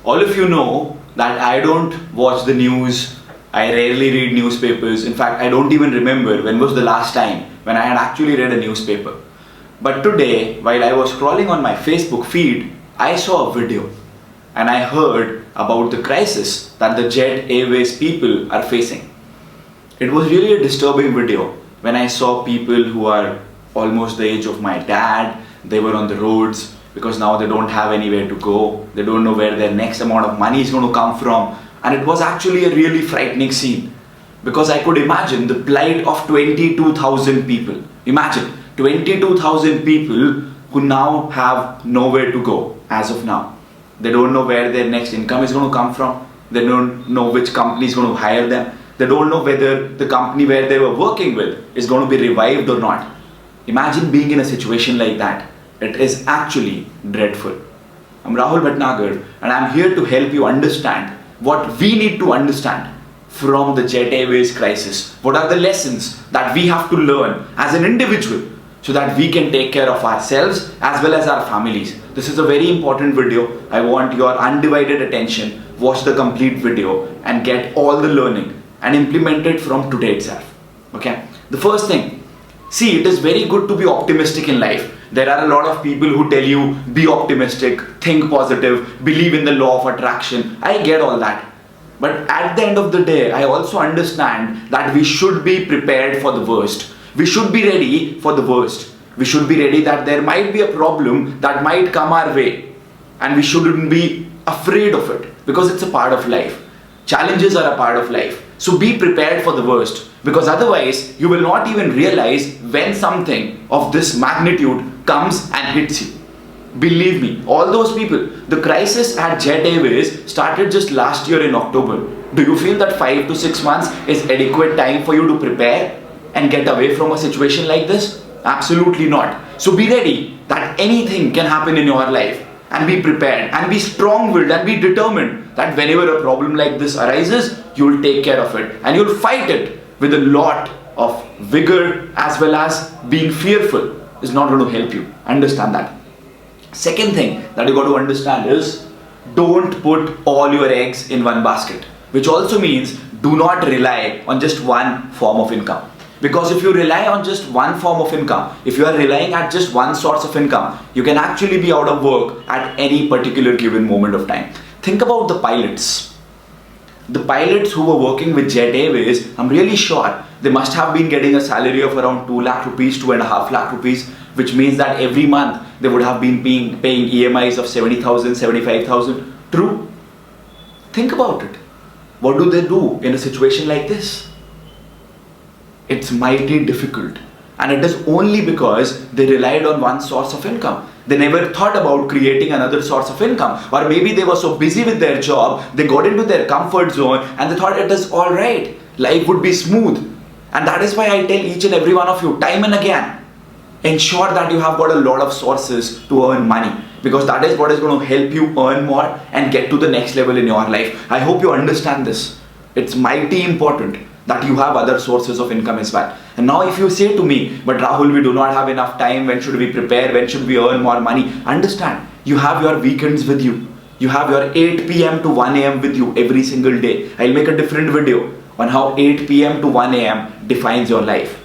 All of you know that I don't watch the news, I rarely read newspapers. In fact, I don't even remember when was the last time when I had actually read a newspaper. But today, while I was scrolling on my Facebook feed, I saw a video and I heard about the crisis that the Jet Airways people are facing. It was really a disturbing video when I saw people who are almost the age of my dad. They were on the roads because now they don't have anywhere to go. They don't know where their next amount of money is going to come from. And it was actually a really frightening scene because I could imagine the plight of 22,000 people. Imagine 22,000 people who now have nowhere to go as of now. They don't know where their next income is going to come from. They don't know which company is going to hire them. They don't know whether the company where they were working with is going to be revived or not. Imagine being in a situation like that. It is actually dreadful. I'm Rahul Bhatnagar and I'm here to help you understand what we need to understand from the Jet Airways crisis. What are the lessons that we have to learn as an individual so that we can take care of ourselves as well as our families. This is a very important video. I want your undivided attention. Watch the complete video and get all the learning and implement it from today itself. Okay? The first thing, see, it is very good to be optimistic in life. There are a lot of people who tell you, be optimistic, think positive, believe in the law of attraction. I get all that. But at the end of the day, I also understand that we should be prepared for the worst. We should be ready for the worst. We should be ready that there might be a problem that might come our way. And we shouldn't be afraid of it because it's a part of life. Challenges are a part of life. So be prepared for the worst because otherwise you will not even realize when something of this magnitude comes and hits you. Believe me, all those people, the crisis at Jet Airways started just last year in October. Do you feel that 5 to 6 months is adequate time for you to prepare and get away from a situation like this? Absolutely not. So be ready that anything can happen in your life. And be prepared and be strong-willed and be determined that whenever a problem like this arises, you'll take care of it and you'll fight it with a lot of vigor as well as being fearful is not going to help you. Understand that. Second thing that you got to understand is don't put all your eggs in one basket, which also means do not rely on just one form of income. Because if you rely on just one form of income, if you are relying at just one source of income, you can actually be out of work at any particular given moment of time. Think about the pilots. The pilots who were working with Jet Airways, I'm really sure they must have been getting a salary of around 2 lakh rupees, 2.5 lakh rupees, which means that every month they would have been paying EMIs of 70,000, 75,000. True? Think about it. What do they do in a situation like this? It's mighty difficult, and it is only because they relied on one source of income. They never thought about creating another source of income, or maybe they were so busy with their job, they got into their comfort zone and they thought it is alright, life would be smooth. And that is why I tell each and every one of you time and again, ensure that you have got a lot of sources to earn money, because that is what is going to help you earn more and get to the next level in your life. I hope you understand this. It's mighty important that you have other sources of income as well. And now if you say to me, but Rahul, we do not have enough time, when should we prepare, when should we earn more money? Understand, you have your weekends with you. You have your 8 p.m. to 1 a.m. with you every single day. I'll make a different video on how 8 p.m. to 1 a.m. defines your life.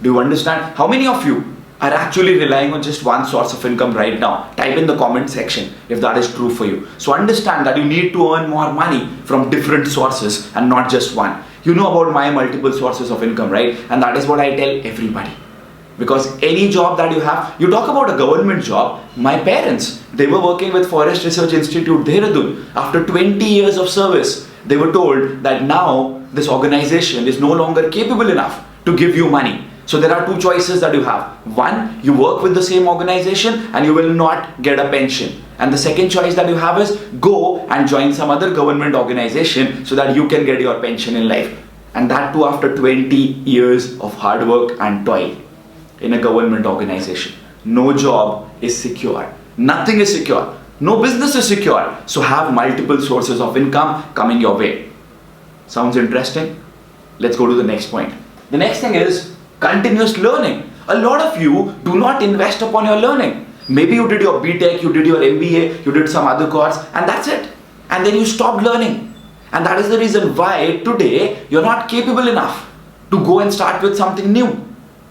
Do you understand? How many of you are actually relying on just one source of income right now? Type in the comment section if that is true for you. So understand that you need to earn more money from different sources and not just one. You know about my multiple sources of income, right? And that is what I tell everybody. Because any job that you have, you talk about a government job. My parents, they were working with Forest Research Institute, Dehradun. After 20 years of service, they were told that now this organization is no longer capable enough to give you money. So there are two choices that you have. One, you work with the same organization and you will not get a pension. And the second choice that you have is go and join some other government organization so that you can get your pension in life. And that too after 20 years of hard work and toil in a government organization. No job is secure. Nothing is secure. No business is secure. So have multiple sources of income coming your way. Sounds interesting? Let's go to the next point. The next thing is continuous learning. A lot of you do not invest upon your learning. Maybe you did your BTech, you did your MBA, you did some other course, and that's it. and then you stop learning. And that is the reason why today you're not capable enough to go and start with something new.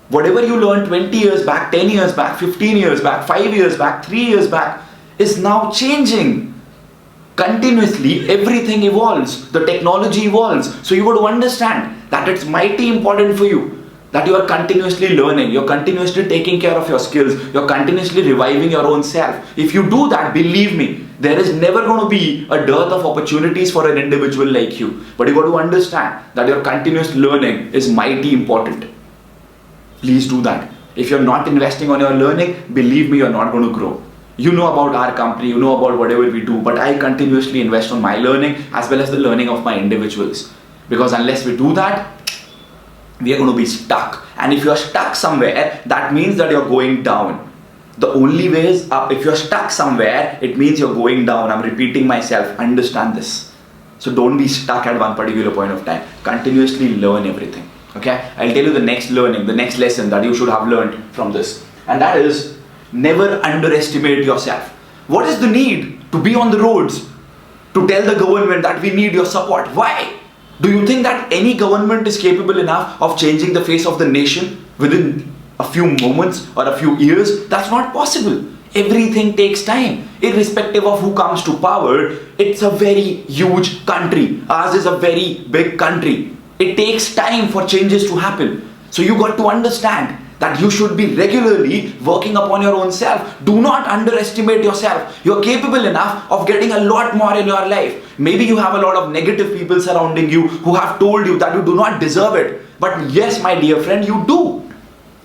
Whatever you learned 20 years back, 10 years back, 15 years back, 5 years back, 3 years back is now changing. Continuously, everything evolves. The technology evolves. So you got to understand that it's mighty important for you that you are continuously learning, you're continuously taking care of your skills, you're continuously reviving your own self. If you do that, believe me, there is never going to be a dearth of opportunities for an individual like you. But you got to understand that your continuous learning is mighty important. Please do that. If you're not investing on your learning, believe me, you're not going to grow. You know about our company, you know about whatever we do, but I continuously invest on my learning as well as the learning of my individuals. Because unless we do that, we are going to be stuck. And if you're stuck somewhere, that means that you're going down. The only way is up. If you're stuck somewhere, it means you're going down. I'm repeating myself. Understand this. So don't be stuck at one particular point of time. Continuously learn everything. Okay? I'll tell you the next learning, the next lesson that you should have learned from this. And that is, never underestimate yourself. What is the need to be on the roads to tell the government that we need your support? Why? Do you think that any government is capable enough of changing the face of the nation within a few moments or a few years? That's not possible. Everything takes time. Irrespective of who comes to power, it's a very huge country. Ours is a very big country. It takes time for changes to happen. So you got to understand that you should be regularly working upon your own self. Do not underestimate yourself. You're capable enough of getting a lot more in your life. Maybe you have a lot of negative people surrounding you who have told you that you do not deserve it. But yes, my dear friend, you do.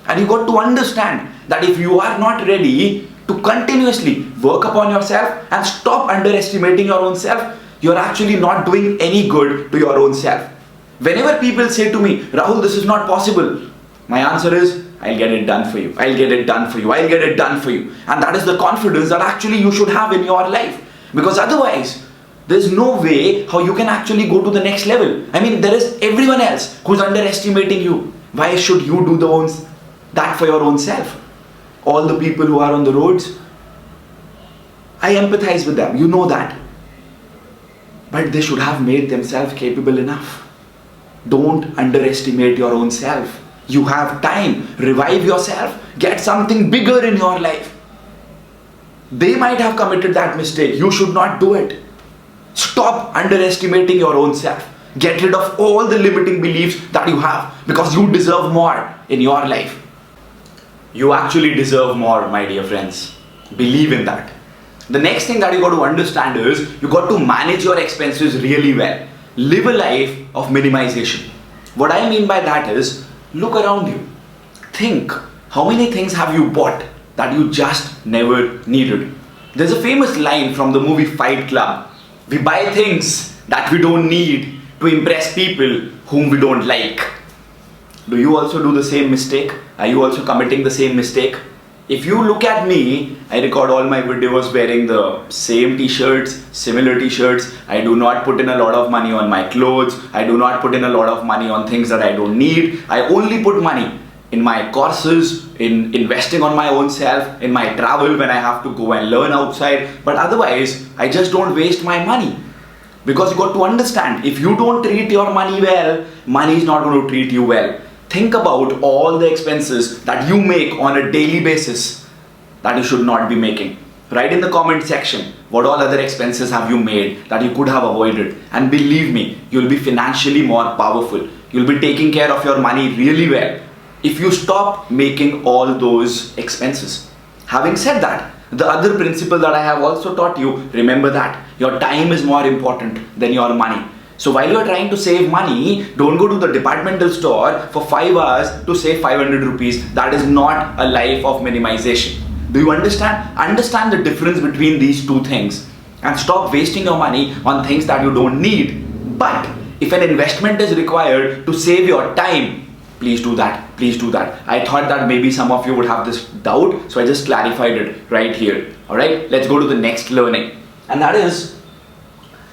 And you got to understand that if you are not ready to continuously work upon yourself and stop underestimating your own self, you're actually not doing any good to your own self. Whenever people say to me, Rahul, this is not possible, my answer is, I'll get it done for you. I'll get it done for you. I'll get it done for you. And that is the confidence that actually you should have in your life. Because otherwise, there's no way how you can actually go to the next level. I mean, there is everyone else who's underestimating you. Why should you do that for your own self? All the people who are on the roads, I empathize with them. You know that. But they should have made themselves capable enough. Don't underestimate your own self. You have time. Revive yourself. Get something bigger in your life. They might have committed that mistake. You should not do it. Stop underestimating your own self. Get rid of all the limiting beliefs that you have, because you deserve more in your life. You actually deserve more, my dear friends. Believe in that. The next thing that you got to understand is you got to manage your expenses really well. Live a life of minimization. What I mean by that is, look around you. Think, how many things have you bought that you just never needed? There's a famous line from the movie Fight Club. We buy things that we don't need to impress people whom we don't like. Do you also do the same mistake? Are you also committing the same mistake? If you look at me, I record all my videos wearing the same t-shirts, similar t-shirts. I do not put in a lot of money on my clothes. I do not put in a lot of money on things that I don't need. I only put money in my courses, in investing on my own self, in my travel when I have to go and learn outside. But otherwise, I just don't waste my money. Because you got to understand, if you don't treat your money well, money is not going to treat you well. Think about all the expenses that you make on a daily basis that you should not be making. Write in the comment section what all other expenses have you made that you could have avoided. And believe me, you'll be financially more powerful. You'll be taking care of your money really well if you stop making all those expenses. Having said that, the other principle that I have also taught you, remember that your time is more important than your money. So while you are trying to save money, don't go to the departmental store for 5 hours to save 500 rupees. That is not a life of minimization. Do you understand? Understand the difference between these two things and stop wasting your money on things that you don't need. But if an investment is required to save your time, please do that. Please do that. I thought that maybe some of you would have this doubt, so I just clarified it right here. Alright, let's go to the next learning. And that is,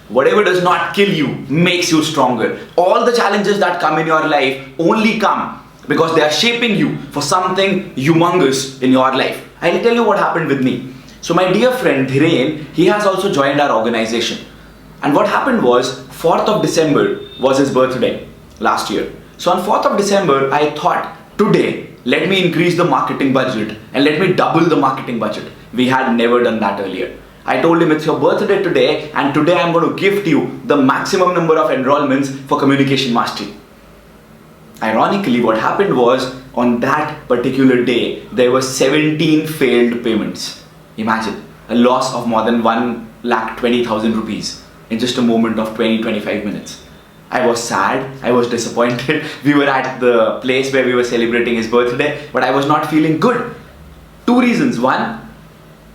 whatever does not kill you makes you stronger. All the challenges that come in your life only come because they are shaping you for something humongous in your life. I'll tell you what happened with me. So my dear friend Dhiren, he has also joined our organization. And what happened was 4th of December was his birthday last year. So on 4th of December, I thought today, let me increase the marketing budget and let me double the marketing budget. We had never done that earlier. I told him it's your birthday today and today I'm going to gift you the maximum number of enrollments for communication mastery. Ironically, what happened was on that particular day, there were 17 failed payments. Imagine a loss of more than 1,20,000 rupees in just a moment of 20-25 minutes. I was sad, I was disappointed. We were at the place where we were celebrating his birthday, but I was not feeling good. Two reasons. One,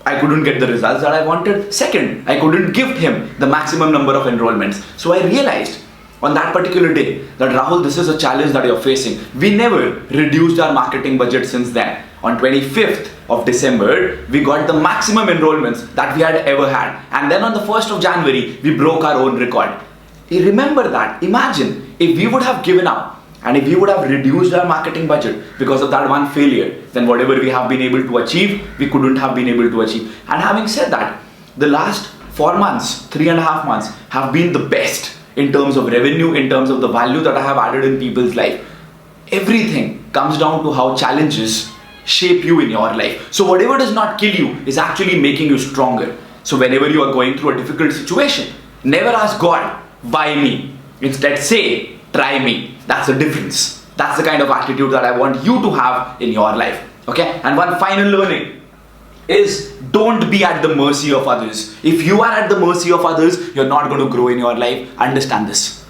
I couldn't get the results that I wanted. Second, I couldn't gift him the maximum number of enrollments. So I realized on that particular day that Rahul, this is a challenge that you're facing. We never reduced our marketing budget since then. On 25th of December, we got the maximum enrollments that we had ever had. And then on the 1st of January, we broke our own record. Remember that. Imagine if we would have given up and if we would have reduced our marketing budget because of that one failure, then whatever we have been able to achieve, we couldn't have been able to achieve. And having said that, the last 4 months, 3.5 months have been the best in terms of revenue, in terms of the value that I have added in people's life. Everything comes down to how challenges shape you in your life. So whatever does not kill you is actually making you stronger. So whenever you are going through a difficult situation, never ask God, why me? Instead say, try me. That's the difference. That's the kind of attitude that I want you to have in your life. Okay? And one final learning is don't be at the mercy of others. If you are at the mercy of others, you're not going to grow in your life. Understand this.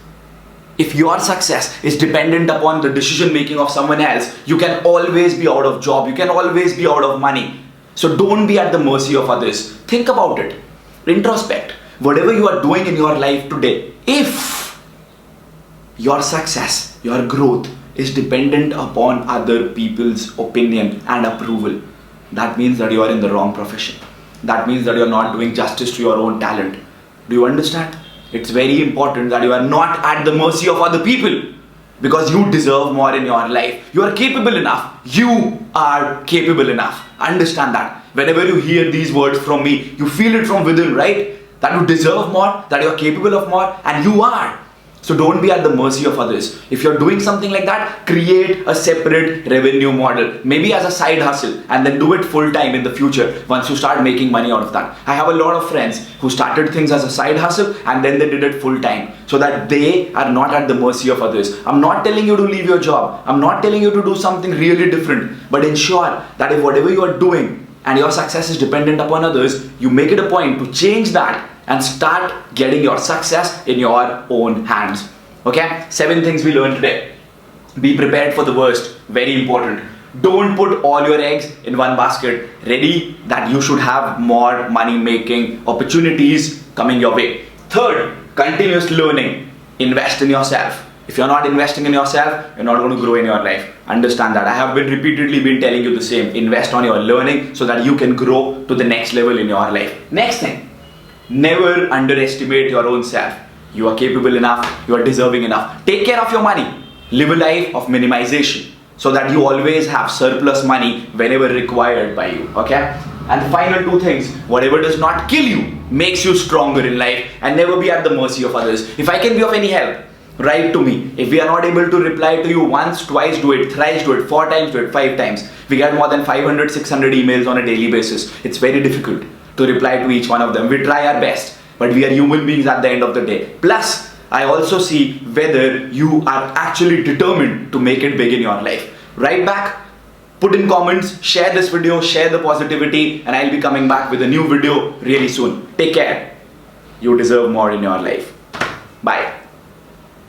If your success is dependent upon the decision making of someone else, you can always be out of job. You can always be out of money. So don't be at the mercy of others. Think about it. Introspect. Whatever you are doing in your life today, if your success, your growth is dependent upon other people's opinion and approval, that means that you are in the wrong profession. That means that you are not doing justice to your own talent. Do you understand? It's very important that you are not at the mercy of other people, because you deserve more in your life. You are capable enough. You are capable enough. Understand that. Whenever you hear these words from me, you feel it from within, right? That you deserve more, that you are capable of more, and you are. So don't be at the mercy of others. If you're doing something like that, create a separate revenue model, maybe as a side hustle, and then do it full time in the future once you start making money out of that. I have a lot of friends who started things as a side hustle and then they did it full time, so that they are not at the mercy of others. I'm not telling you to leave your job. I'm not telling you to do something really different, but ensure that if whatever you are doing and your success is dependent upon others, you make it a point to change that and start getting your success in your own hands. Okay? 7 things we learned today. Be prepared for the worst. Very important. Don't put all your eggs in one basket. Ready that you should have more money making opportunities coming your way. Third, continuous learning. Invest in yourself. If you're not investing in yourself, you're not going to grow in your life. Understand that. I have repeatedly been telling you the same. Invest on your learning so that you can grow to the next level in your life. Next thing, never underestimate your own self. You are capable enough. You are deserving enough. Take care of your money. Live a life of minimization so that you always have surplus money whenever required by you. Okay? And the final 2 things, whatever does not kill you makes you stronger in life, and never be at the mercy of others. If I can be of any help, write to me. If we are not able to reply to you once, twice, do it, thrice, do it, 4 times, do it, 5 times. We get more than 500, 600 emails on a daily basis. It's very difficult to reply to each one of them. We try our best, but we are human beings at the end of the day. Plus, I also see whether you are actually determined to make it big in your life. Write back, put in comments, share this video, share the positivity, and I'll be coming back with a new video really soon. Take care. You deserve more in your life. Bye.